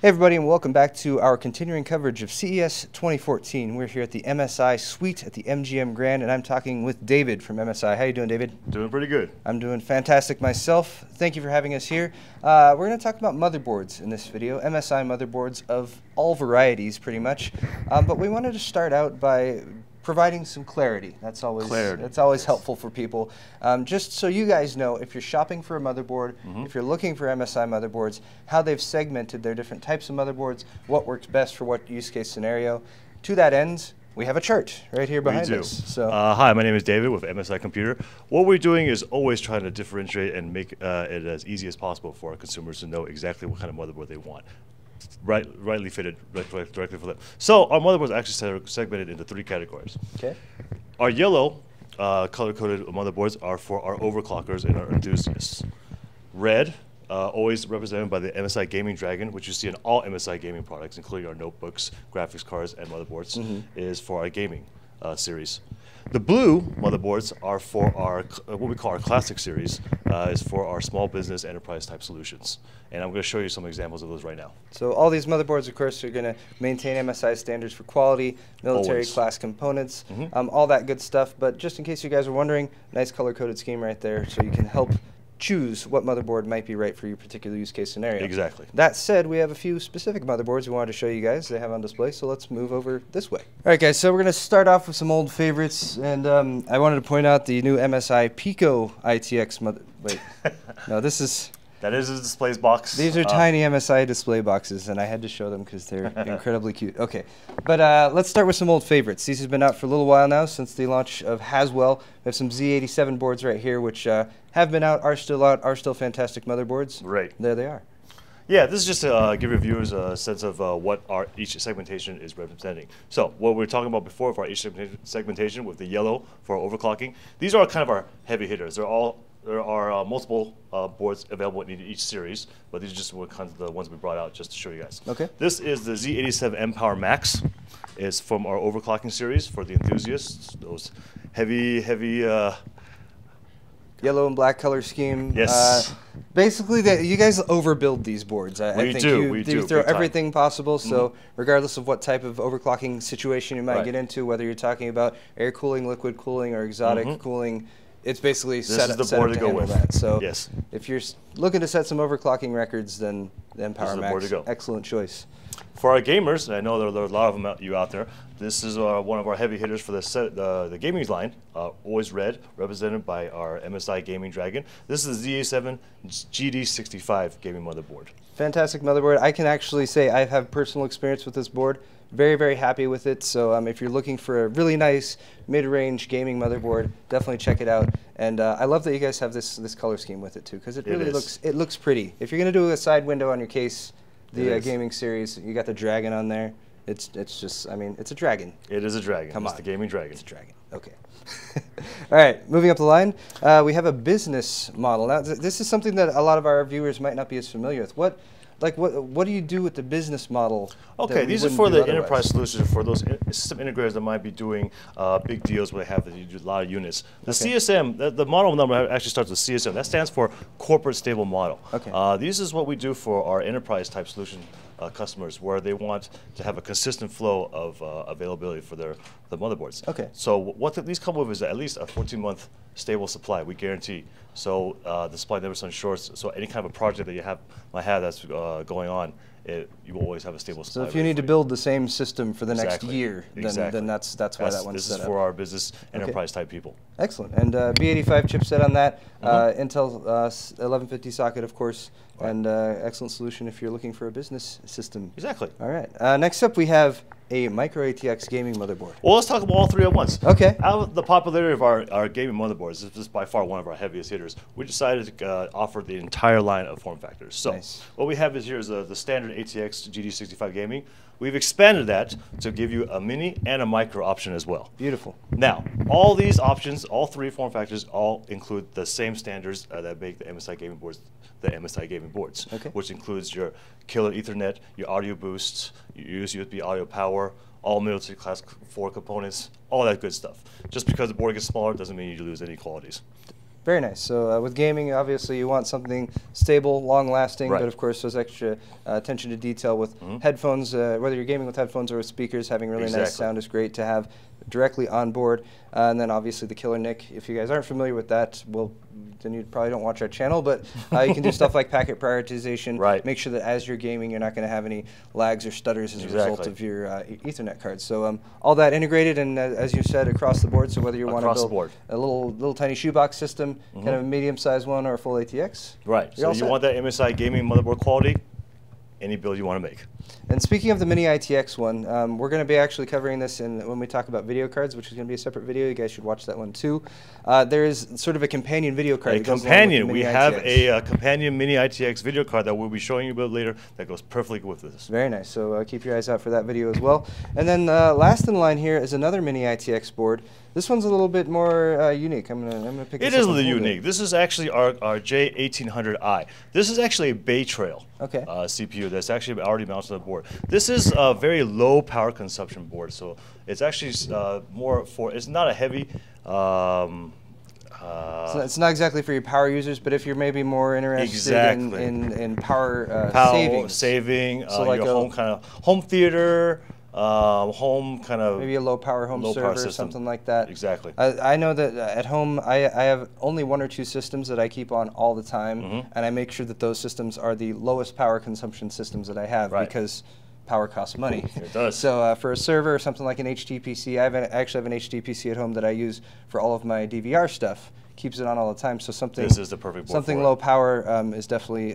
Hey everybody, and welcome back to our continuing coverage of CES 2014. We're here at the MSI Suite at the MGM Grand, and I'm talking with David from MSI. How you doing, David? Doing pretty good. I'm doing fantastic myself. Thank you for having us here. We're going to talk about motherboards in this video, MSI motherboards of all varieties, pretty much. But we wanted to start out by providing some clarity. That's always helpful for people. Just so you guys know, if you're shopping for a motherboard, if you're looking for MSI motherboards, how they've segmented their different types of motherboards, what works best for what use case scenario. To that end, we have a chart right here behind us. So, hi, my name is David with MSI Computer. What we're doing is always trying to differentiate and make it as easy as possible for our consumers to know exactly what kind of motherboard they want. Rightly fitted directly for them. So our motherboards are actually segmented into three categories. Okay. Our yellow color-coded motherboards are for our overclockers and our enthusiasts. Red, always represented by the MSI Gaming Dragon, which you see in all MSI gaming products, including our notebooks, graphics cards, and motherboards, is for our gaming series. The blue motherboards are for our what we call our classic series, is for our small business enterprise type solutions. And I'm going to show you some examples of those right now. So all these motherboards, of course, are going to maintain MSI standards for quality, military class components, all that good stuff. But just in case you guys are wondering, nice color-coded scheme right there, so you can help choose what motherboard might be right for your particular use case scenario. Exactly. That said, we have a few specific motherboards we wanted to show you guys. They have on display, so let's move over this way. All right, guys, so we're going to start off with some old favorites, and I wanted to point out the new MSI Pico ITX mother... Wait, no, this is... That is a displays box. These are tiny MSI display boxes, and I had to show them because they're incredibly cute. Okay, but let's start with some old favorites. These have been out for a little while now, since the launch of Haswell. We have some Z87 boards right here, which have been out, are still fantastic motherboards. Right. There they are. Yeah, this is just to give your viewers a sense of what each segmentation is representing. So what we were talking about before for each segmentation with the yellow for overclocking, these are kind of our heavy hitters. There are multiple boards available in each series, but these are just kind of the ones we brought out just to show you guys. Okay. This is the Z87 M-Power Max. It's from our overclocking series for the enthusiasts, those heavy yellow and black color scheme. Yes. Basically, you guys overbuild these boards. I think you throw everything possible, so regardless of what type of overclocking situation you might get into, whether you're talking about air cooling, liquid cooling, or exotic cooling, it's basically set up to handle that. So if you're looking to set some overclocking records, then the M-Power Max, excellent choice. For our gamers, and I know there are a lot of you out there, this is one of our heavy hitters for the gaming line, always red, represented by our MSI Gaming Dragon. This is the Z87 GD65 gaming motherboard. Fantastic motherboard. I can actually say I have personal experience with this board. Very, very happy with it. So if you're looking for a really nice mid-range gaming motherboard, definitely check it out. And I love that you guys have this color scheme with it too, because it really looks pretty. If you're going to do a side window on your case, the gaming series, you got the dragon on there. It's just, I mean, it's a dragon. It is a dragon. Come on. It's the gaming dragon. It's a dragon. Okay. All right, moving up the line, we have a business model. Now, this is something that a lot of our viewers might not be as familiar with. What do you do with the business model? Okay, these are for the enterprise solutions, for those system integrators that might be doing big deals where they have to do a lot of units. The CSM, the model number actually starts with CSM. That stands for Corporate Stable Model. Okay. This is what we do for our enterprise type solution customers, where they want to have a consistent flow of availability for the motherboards. Okay. So what these come with is at least a 14-month stable supply, we guarantee. So the supply never runs short. So any kind of a project that you might have that's going on, you will always have a stable supply. So if you need to build the same system for the next year, then that's why that one's set up. This is for our business enterprise type people. Excellent. And B85 chipset on that, Intel 1150 socket, of course, and excellent solution if you're looking for a business system. Exactly. All right. Next up, we have a micro ATX gaming motherboard. Well, let's talk about all three at once. Okay. Out of the popularity of our gaming motherboards, this is by far one of our heaviest hitters. We decided to offer the entire line of form factors. So what we have here is the standard ATX GD65 gaming. We've expanded that to give you a mini and a micro option as well. Beautiful. Now, all these options, all three form factors, all include the same standards that make the MSI gaming boards which includes your killer Ethernet, your audio boosts, your USB audio power, all military class 4 components, all that good stuff. Just because the board gets smaller doesn't mean you lose any qualities. Very nice. So with gaming, obviously you want something stable, long-lasting, Right. but of course those extra attention to detail with headphones, whether you're gaming with headphones or with speakers, having really nice sound is great to have directly on board. And then obviously the killer NIC. If you guys aren't familiar with that, well, then you probably don't watch our channel, but you can do stuff like packet prioritization. Right. Make sure that as you're gaming, you're not going to have any lags or stutters as a result of your Ethernet cards. So all that integrated, and as you said, across the board. So whether you want to build a little tiny shoebox system, kind of a medium-sized one, or a full ATX. Right. So you want that MSI gaming motherboard quality, any build you want to make. And speaking of the Mini ITX one, we're going to be actually covering this when we talk about video cards, which is going to be a separate video. You guys should watch that one too. There is sort of a companion video card. We have a companion Mini ITX video card that we'll be showing you a bit later that goes perfectly with this. Very nice. So keep your eyes out for that video as well. And then last in line here is another Mini ITX board. This one's a little bit more unique. I'm gonna pick this up. It is a little unique. This is actually our J1800i. This is actually a Bay Trail CPU that's actually already mounted on the board. This is a very low power consumption board, so it's actually more for. It's not a heavy. So it's not exactly for your power users, but if you're maybe more interested in power saving, so like your home theater. Home kind of maybe a low power home server or something like that. Exactly. I know that at home I have only 1 or 2 systems that I keep on all the time, and I make sure that those systems are the lowest power consumption systems that I have because power costs money. It does. So for a server or something like an HTPC, I actually have an HTPC at home that I use for all of my DVR stuff. Keeps it on all the time. So something this is the perfect board something low power is definitely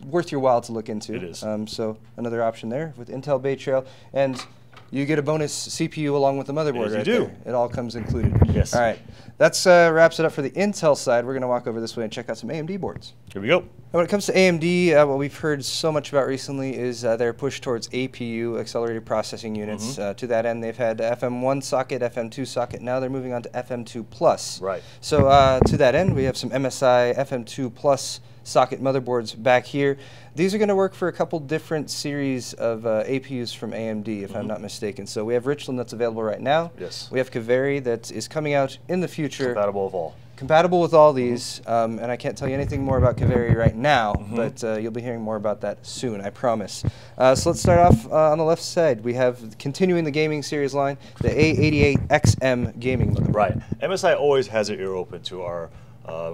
worth your while to look into. It is. So another option there with Intel Bay Trail, and you get a bonus CPU along with the motherboard. Yes, you do. There. It all comes included. Yes. All right. That's wraps it up for the Intel side. We're going to walk over this way and check out some AMD boards. Here we go. And when it comes to AMD, what we've heard so much about recently is their push towards APU, accelerated processing units. To that end, they've had FM1 socket, FM2 socket. Now they're moving on to FM2 Plus. Right. So to that end, we have some MSI FM2 Plus socket motherboards back here. These are going to work for a couple different series of APUs from AMD, if I'm not mistaken. So we have Richland that's available right now. Yes. We have Kaveri that is coming out in the future. Compatible with all. Compatible with all these, and I can't tell you anything more about Kaveri right now, but you'll be hearing more about that soon, I promise. So let's start off on the left side. We have, continuing the gaming series line, the A88XM gaming motherboard. Right. MSI always has their ear open to our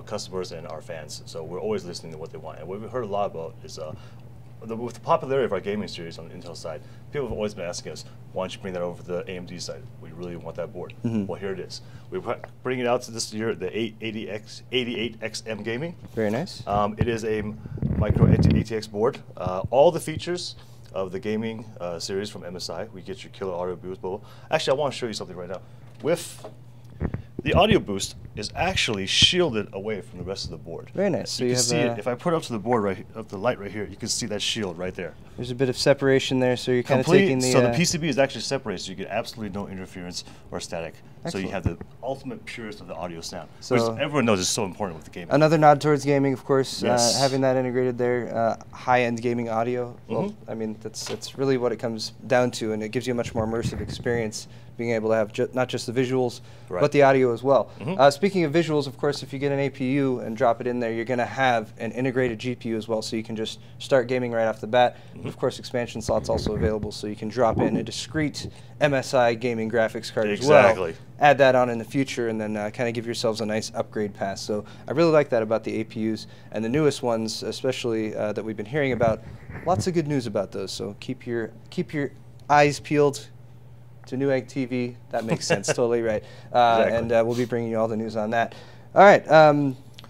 customers and our fans, so we're always listening to what they want. And what we've heard a lot about is with the popularity of our gaming series on the Intel side, people have always been asking us, why don't you bring that over to the AMD side? We really want that board. Well, here it is. We're bringing it out to this year, the 88XM gaming. Very nice. It is a micro ATX board. All the features of the gaming series from MSI. We get your killer audio boost. But actually, I want to show you something right now. With the audio boost is actually shielded away from the rest of the board. Very nice. So you can see it. If I put it up to the board up the light right here, you can see that shield right there. There's a bit of separation there, so you're kind of taking the... So the PCB is actually separated, so you get absolutely no interference or static. Excellent. So you have the ultimate purest of the audio sound, which everyone knows is so important with the gaming. Another nod towards gaming, of course. Yes. Having that integrated there, high-end gaming audio. Well, I mean, that's really what it comes down to, and it gives you a much more immersive experience, being able to have not just the visuals, but the audio as well. Speaking of visuals, of course, if you get an APU and drop it in there, you're going to have an integrated GPU as well, so you can just start gaming right off the bat. Of course, expansion slots also available, so you can drop in a discrete MSI gaming graphics card as well. Add that on in the future, and then kind of give yourselves a nice upgrade pass. So I really like that about the APUs, and the newest ones, especially that we've been hearing about. Lots of good news about those. So keep your eyes peeled to Newegg TV. That makes sense. Totally right. And we'll be bringing you all the news on that. All right.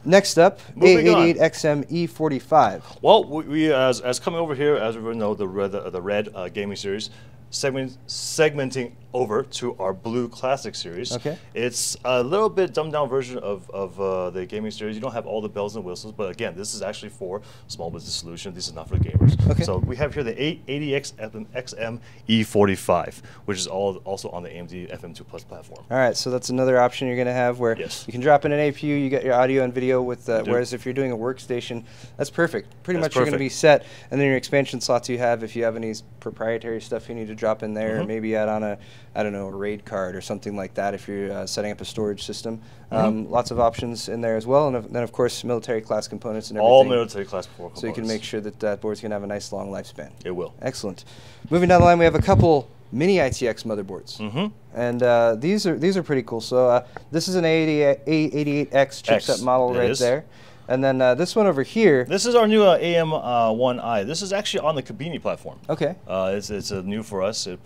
Next up, A88XM E45. Well, we as coming over here, as we know, the red gaming series, segmenting over to our blue classic series. It's a little bit dumbed down version of the gaming series. You don't have all the bells and whistles, but again, this is actually for small business solution. This is not for the gamers. So we have here the A80XM E45, which is also on the AMD FM2 Plus platform. All right, so that's another option you're going to have where you can drop in an APU, you get your audio and video with, whereas if you're doing a workstation, that's perfect. Pretty much you're going to be set, and then your expansion slots you have, if you have any proprietary stuff you need to drop in there, or maybe add on I don't know, a RAID card or something like that if you're setting up a storage system. Lots of options in there as well, and then of course military class components and everything. All military class components. So you can make sure that that board's going to have a nice long lifespan. It will. Excellent. Moving down the line, we have a couple mini ITX motherboards, and these are pretty cool. So this is an A88X chipset model right there. And then this one over here. This is our new AM1i. This is actually on the Kabini platform. Okay. It's new for us. It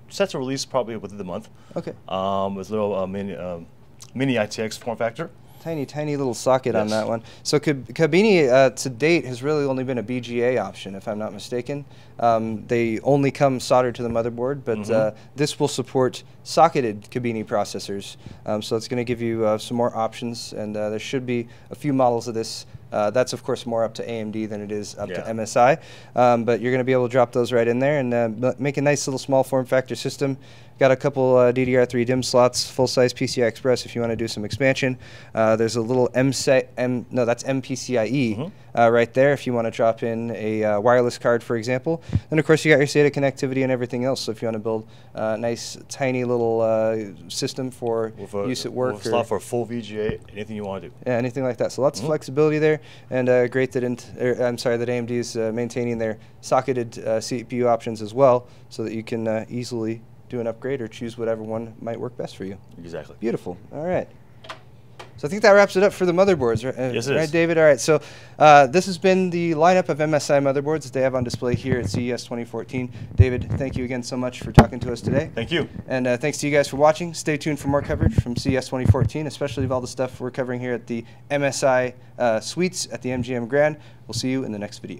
set to release probably within the month. Okay. With little mini ITX form factor. Tiny little socket on that one. So Kabini to date has really only been a BGA option, if I'm not mistaken. They only come soldered to the motherboard, but this will support socketed Kabini processors. So it's going to give you some more options, and there should be a few models of this. That's of course more up to AMD than it is up to MSI, but you're going to be able to drop those right in there and make a nice little small form factor system. Got a couple DDR3 DIMM slots, full-size PCI Express if you want to do some expansion. There's a little that's MPCIe right there if you want to drop in a wireless card, for example. Then of course you got your SATA connectivity and everything else. So if you want to build a nice tiny little system for use at work, slot for full VGA, anything you want to do. Yeah, anything like that. So lots of flexibility there, and great that that AMD is maintaining their socketed CPU options as well, so that you can easily do an upgrade or choose whatever one might work best for you. Exactly. Beautiful. All right. So I think that wraps it up for the motherboards, right? Yes, it is. Right, David? All right. So this has been the lineup of MSI motherboards that they have on display here at CES 2014. David, thank you again so much for talking to us today. Thank you. And thanks to you guys for watching. Stay tuned for more coverage from CES 2014, especially of all the stuff we're covering here at the MSI suites at the MGM Grand. We'll see you in the next video.